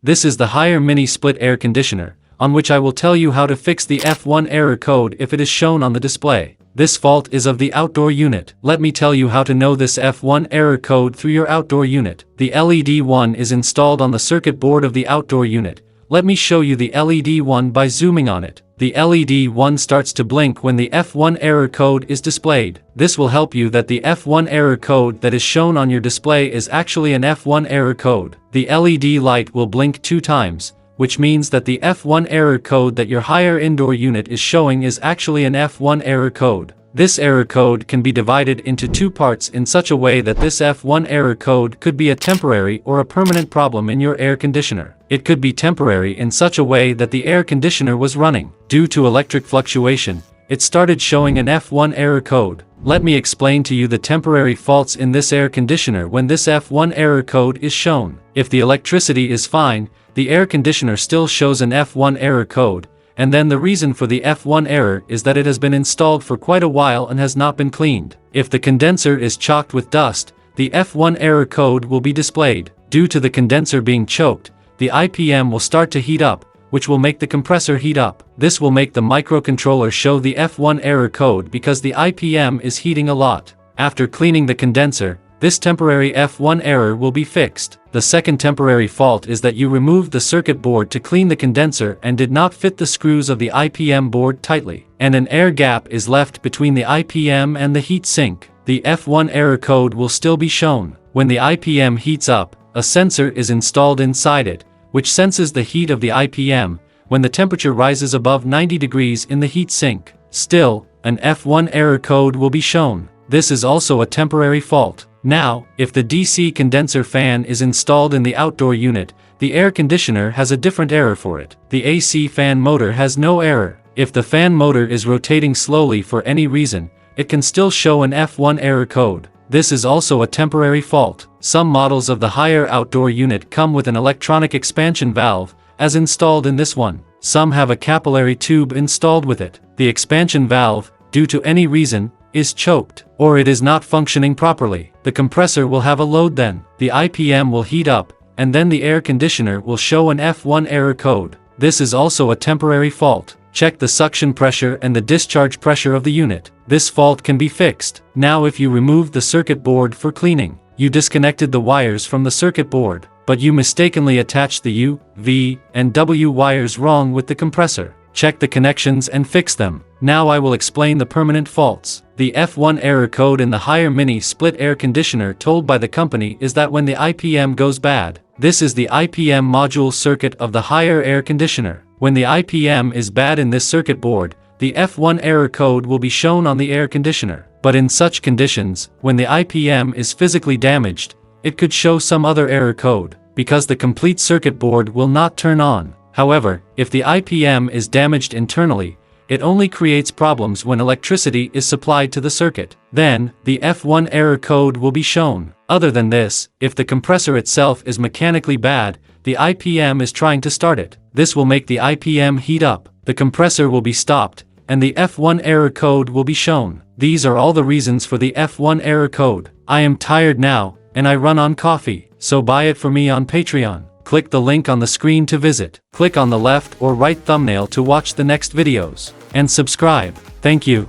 This is the higher mini split air conditioner, on which I will tell you how to fix the F1 error code if it is shown on the display. This fault is of the outdoor unit. Let me tell you how to know this F1 error code through your outdoor unit. The LED 1 is installed on the circuit board of the outdoor unit. Let me show you the LED 1 by zooming on it. The LED 1 starts to blink when the F1 error code is displayed. This will help you that the F1 error code that is shown on your display is actually an F1 error code. The LED light will blink 2 times, which means that the F1 error code that your higher indoor unit is showing is actually an F1 error code. This error code can be divided into 2 parts in such a way that this F1 error code could be a temporary or a permanent problem in your air conditioner. It could be temporary in such a way that the air conditioner was running. Due to electric fluctuation, it started showing an F1 error code. Let me explain to you the temporary faults in this air conditioner when this F1 error code is shown. If the electricity is fine, the air conditioner still shows an F1 error code, and then the reason for the F1 error is that it has been installed for quite a while and has not been cleaned. If the condenser is chocked with dust, the F1 error code will be displayed. Due to the condenser being choked, the IPM will start to heat up, which will make the compressor heat up. This will make the microcontroller show the F1 error code because the IPM is heating a lot. After cleaning the condenser, this temporary F1 error will be fixed. The second temporary fault is that you removed the circuit board to clean the condenser and did not fit the screws of the IPM board tightly, and an air gap is left between the IPM and the heat sink. The F1 error code will still be shown. When the IPM heats up, a sensor is installed inside it, which senses the heat of the IPM when the temperature rises above 90 degrees in the heat sink. Still, an F1 error code will be shown. This is also a temporary fault. Now, if the DC condenser fan is installed in the outdoor unit, the air conditioner has a different error for it. The AC fan motor has no error. If the fan motor is rotating slowly for any reason, it can still show an F1 error code. This is also a temporary fault. Some models of the higher outdoor unit come with an electronic expansion valve, as installed in this one. Some have a capillary tube installed with it. The expansion valve, due to any reason, is choked, or it is not functioning properly. The compressor will have a load then. The IPM will heat up, and then the air conditioner will show an F1 error code. This is also a temporary fault. Check the suction pressure and the discharge pressure of the unit. This fault can be fixed. Now if you removed the circuit board for cleaning, you disconnected the wires from the circuit board, but you mistakenly attached the U, V, and W wires wrong with the compressor. Check the connections and fix them. Now I will explain the permanent faults. The F1 error code in the higher mini split air conditioner told by the company is that when the IPM goes bad. This is the IPM module circuit of the higher air conditioner. When the IPM is bad in this circuit board, the F1 error code will be shown on the air conditioner. But in such conditions, when the IPM is physically damaged, it could show some other error code, because the complete circuit board will not turn on. However, if the IPM is damaged internally, it only creates problems when electricity is supplied to the circuit. Then, the F1 error code will be shown. Other than this, if the compressor itself is mechanically bad, the IPM is trying to start it. This will make the IPM heat up, the compressor will be stopped, and the F1 error code will be shown. These are all the reasons for the F1 error code. I am tired now, and I run on coffee, so buy it for me on Patreon. Click the link on the screen to visit. Click on the left or right thumbnail to watch the next videos. And subscribe. Thank you.